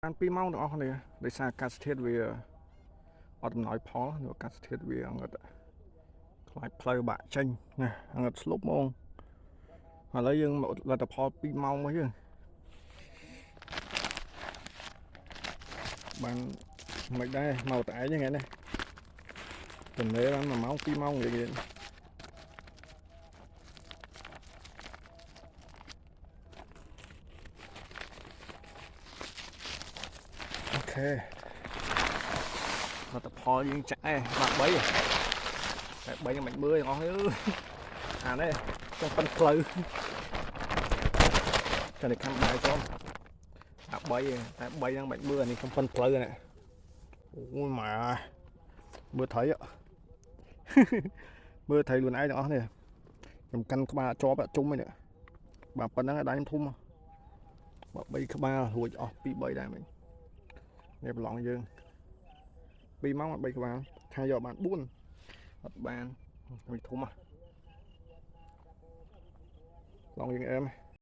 បាន2ម៉ោងទាំងអស់គ្នាដោយសារអាកាសធាតុវាអត់អំណោយផលអាកាសធាតុវាអងត់ខ្លាចផ្លូវបាក់ចេញណាអងត់ស្លុបហ្មងឥឡូវយើងមកលទ្ធផល2ម៉ោងមកយើងបានមិនដែរមកតែឯងហ្នឹងណាទំនេរបាន1ម៉ោង2ម៉ោងនិយាយអូខេលទ្ធផលយើងចាក់ឯងបាក់3តែ3ហ្នឹងមិនមើលទាំងអស់អើយអានេះចង់ប៉ិនផ្លូវតែនេះខាងបាយចំអា3តែ3ហ្នឹងមិនមើលអានេះខ្ញុំប៉ិនផ្លូវនេះអូយម៉ែមើលត្រីមើលត្រីខ្លួនឯងទាំងអស់នេះខ្ញុំកាន់ក្បាលជាប់ជុំហ្នឹងបាទប៉ុណ្ណឹងដៃខ្ញុំធំបាទ3ក្បាលរួចអស់2 3ដែរមិញនេះប្រឡងយើង2ម៉ោង3ក្បាលថាយកបាន4អត់បានមិនធំឡងយើងអែម